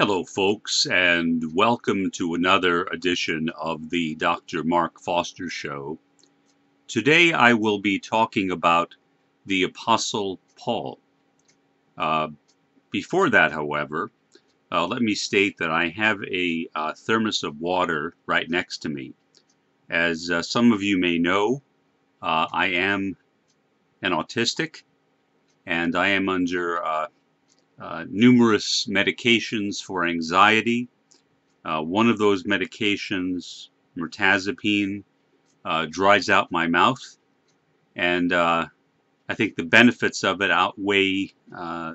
Hello, folks, and welcome to another edition of the Dr. Mark Foster Show. Today I will be talking about the Apostle Paul. Uh, Before that, however, let me state that I have a thermos of water right next to me. As some of you may know, I am an autistic, and I am under numerous medications for anxiety. One of those medications, mirtazapine, dries out my mouth, and I think the benefits of it outweigh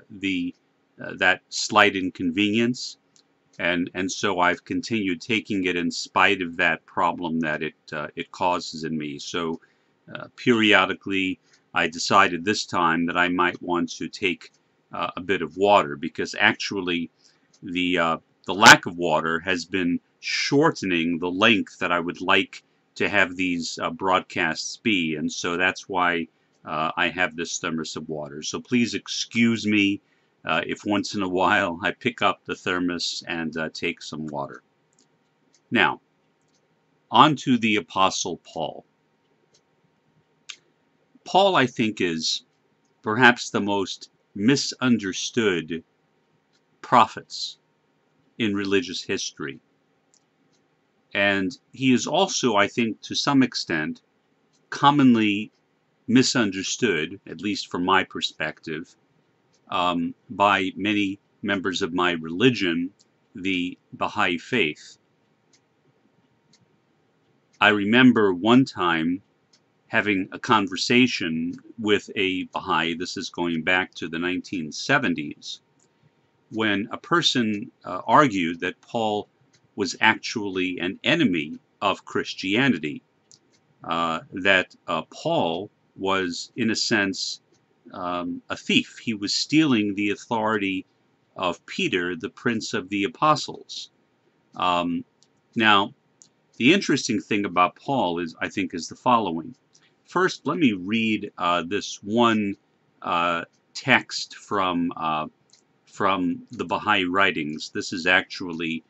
the that slight inconvenience, and so I've continued taking it in spite of that problem that it causes in me. So periodically, I decided this time that I might want to take a bit of water, because actually the lack of water has been shortening the length that I would like to have these broadcasts be, and so that's why I have this thermos of water. So please excuse me if once in a while I pick up the thermos and take some water. Now, on to the Apostle Paul. Paul, I think, is perhaps the most misunderstood prophets in religious history. And he is also, I think, to some extent, commonly misunderstood, at least from my perspective, by many members of my religion, the Baha'i faith. I remember one time having a conversation with a Baha'i, this is going back to the 1970s, when a person argued that Paul was actually an enemy of Christianity, that Paul was, in a sense, a thief. He was stealing the authority of Peter, the Prince of the Apostles. Now, the interesting thing about Paul is, I think, is the following. First, let me read this one text from the Baha'i writings. This is actually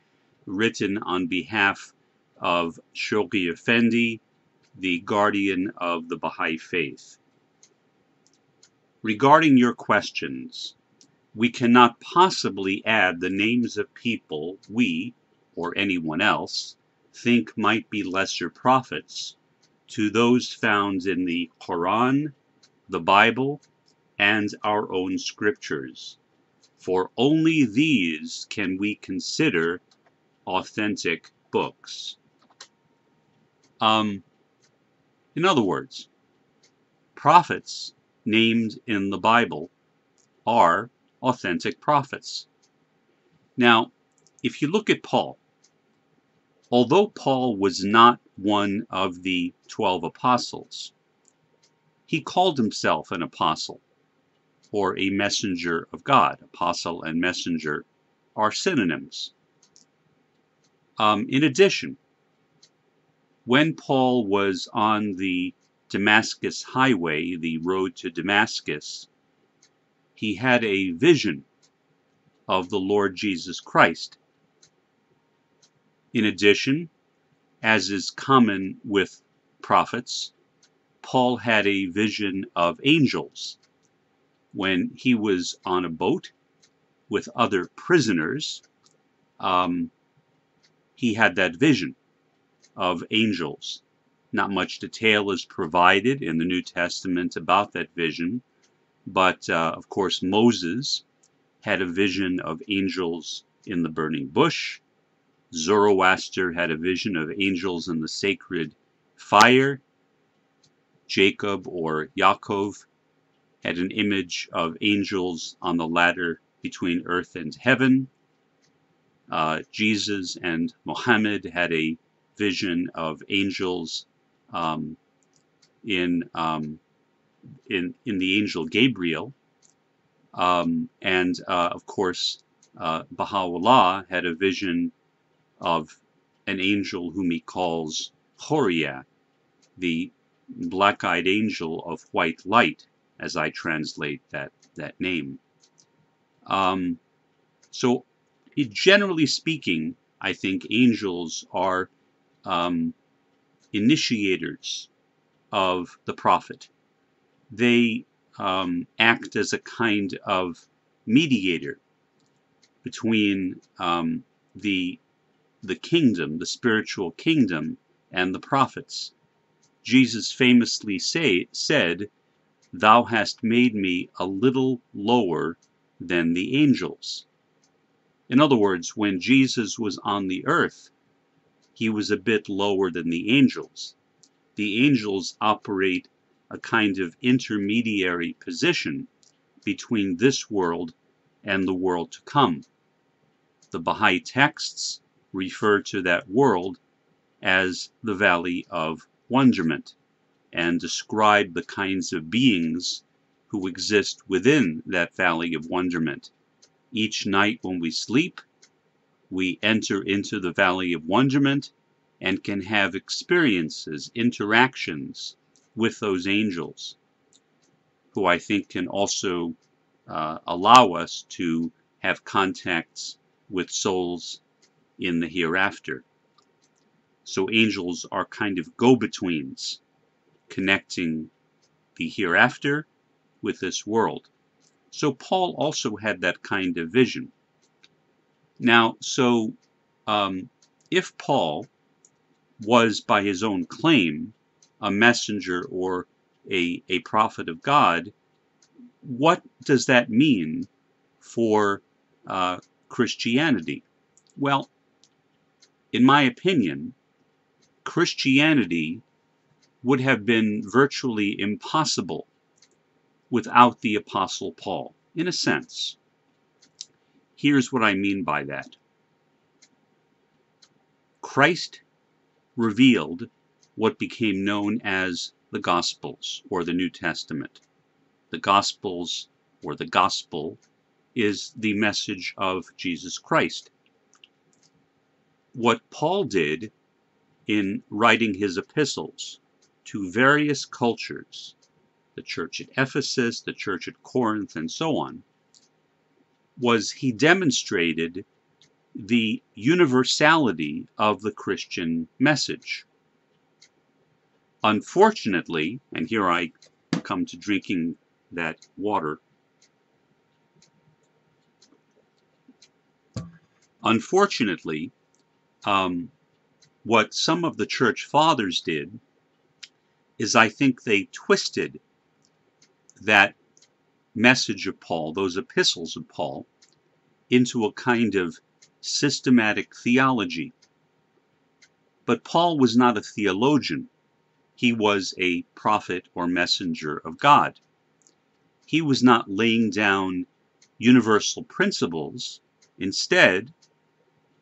written on behalf of Shoghi Effendi, the guardian of the Baha'i faith. Regarding your questions, we cannot possibly add the names of people we, or anyone else, think might be lesser prophets to those found in the Quran, the Bible, and our own scriptures, for only these can we consider authentic books. In other words, prophets named in the Bible are authentic prophets. Now, if you look at Paul, although Paul was not one of the 12 apostles, he called himself an apostle, or a messenger of God. Apostle and messenger are synonyms. In addition, when Paul was on the Damascus highway, the road to Damascus, he had a vision of the Lord Jesus Christ. In addition, as is common with prophets, Paul had a vision of angels. When he was on a boat with other prisoners, he had that vision of angels. Not much detail is provided in the New Testament about that vision, but of course Moses had a vision of angels in the burning bush. Zoroaster had a vision of angels in the sacred fire. Jacob, or Yaakov, had an image of angels on the ladder between earth and heaven. Jesus and Muhammad had a vision of angels in the angel Gabriel, and of course Baha'u'llah had a vision of an angel whom he calls Horia, the black-eyed angel of white light, as I translate that name. So Generally speaking, I think angels are initiators of the prophet. They act as a kind of mediator between the kingdom, the spiritual kingdom, and the prophets. Jesus famously said, "Thou hast made me a little lower than the angels." In other words, when Jesus was on the earth, he was a bit lower than the angels. The angels operate a kind of intermediary position between this world and the world to come. The Baha'i texts refer to that world as the Valley of Wonderment and describe the kinds of beings who exist within that Valley of Wonderment. Each night when we sleep, we enter into the Valley of Wonderment and can have experiences, interactions with those angels, who I think can also allow us to have contacts with souls in the hereafter. So angels are kind of go-betweens, connecting the hereafter with this world. So Paul also had that kind of vision. Now, so if Paul was, by his own claim, a messenger or a prophet of God, what does that mean for Christianity? Well, in my opinion, Christianity would have been virtually impossible without the Apostle Paul, in a sense. Here's what I mean by that. Christ revealed what became known as the Gospels, or the New Testament. The Gospels, or the Gospel, is the message of Jesus Christ. What Paul did in writing his epistles to various cultures, the church at Ephesus, the church at Corinth, and so on, was he demonstrated the universality of the Christian message. Unfortunately, and here I come to drinking that water, unfortunately, what some of the church fathers did is I think they twisted that message of Paul, those epistles of Paul, into a kind of systematic theology. But Paul was not a theologian. He was a prophet or messenger of God. He was not laying down universal principles. Instead,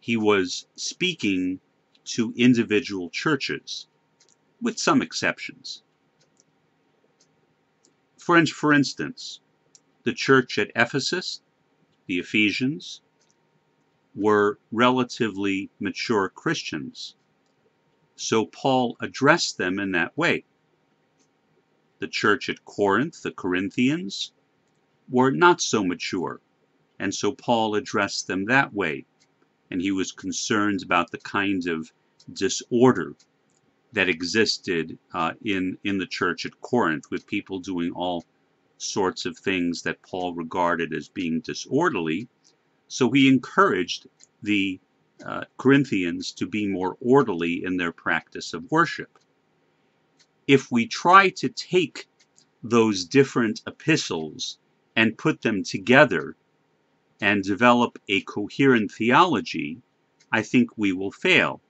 he was speaking to individual churches, with some exceptions. For instance, the church at Ephesus, the Ephesians, were relatively mature Christians, so Paul addressed them in that way. The church at Corinth, the Corinthians, were not so mature, and so Paul addressed them that way, and he was concerned about the kind of disorder that existed in the church at Corinth, with people doing all sorts of things that Paul regarded as being disorderly. So he encouraged the Corinthians to be more orderly in their practice of worship. If we try to take those different epistles and put them together and develop a coherent theology, I think we will fail.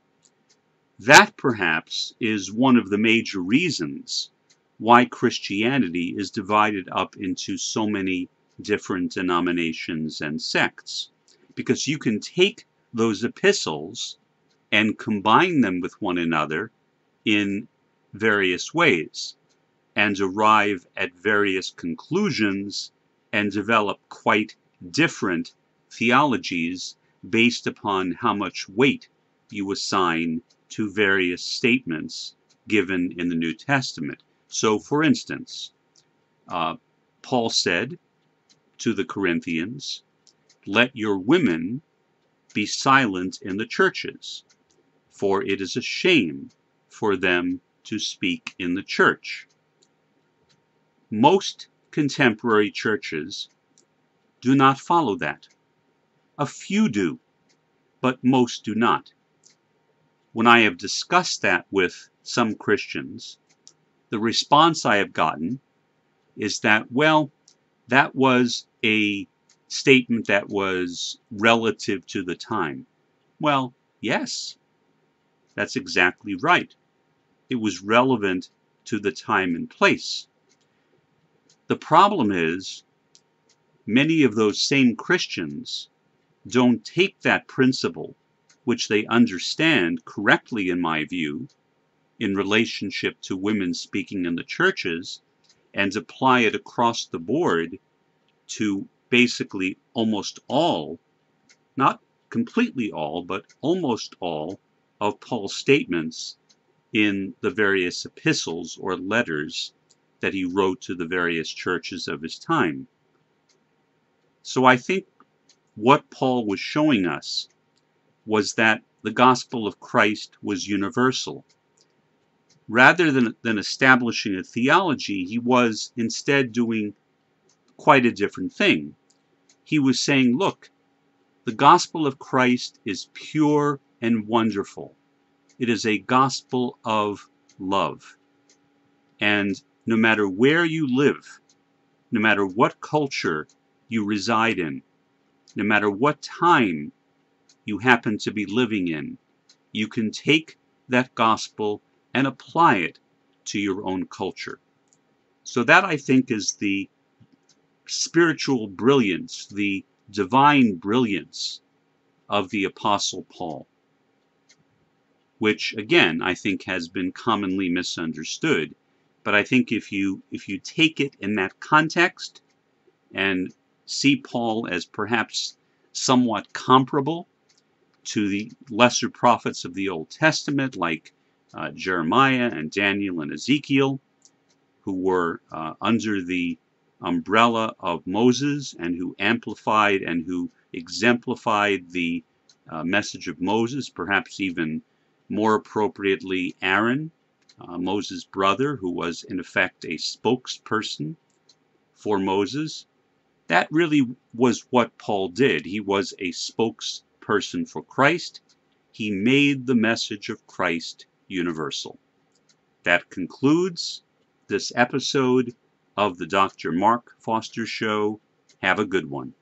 That perhaps is one of the major reasons why Christianity is divided up into so many different denominations and sects. Because you can take those epistles and combine them with one another in various ways and arrive at various conclusions and develop quite different theologies based upon how much weight you assign to various statements given in the New Testament. So, for instance, Paul said to the Corinthians, "Let your women be silent in the churches, for it is a shame for them to speak in the church. Most contemporary churches do not follow that. A few do, but most do not. When I have discussed that with some Christians, the response I have gotten is that, well, that was a statement that was relative to the time. Well, yes, that's exactly right. It was relevant to the time and place. The problem is, many of those same Christians don't take that principle, which they understand correctly in my view, in relationship to women speaking in the churches, and apply it across the board to basically almost all, not completely all, but almost all of Paul's statements in the various epistles or letters that he wrote to the various churches of his time. So I think what Paul was showing us was that the gospel of Christ was universal. Rather than establishing a theology, he was instead doing quite a different thing. He was saying, look, the gospel of Christ is pure and wonderful. It is a gospel of love. And no matter where you live, no matter what culture you reside in, no matter what time you happen to be living in, you can take that gospel and apply it to your own culture. So that, I think, is the spiritual brilliance, the divine brilliance of the Apostle Paul, which again I think has been commonly misunderstood. But I think if you take it in that context and see Paul as perhaps somewhat comparable to the lesser prophets of the Old Testament, like Jeremiah and Daniel and Ezekiel, who were under the umbrella of Moses and who amplified and who exemplified the message of Moses, perhaps even more appropriately Aaron, Moses' brother, who was in effect a spokesperson for Moses. That really was what Paul did. He was a spokesperson for Christ. He made the message of Christ universal. That concludes this episode of the Dr. Mark Foster Show. Have a good one.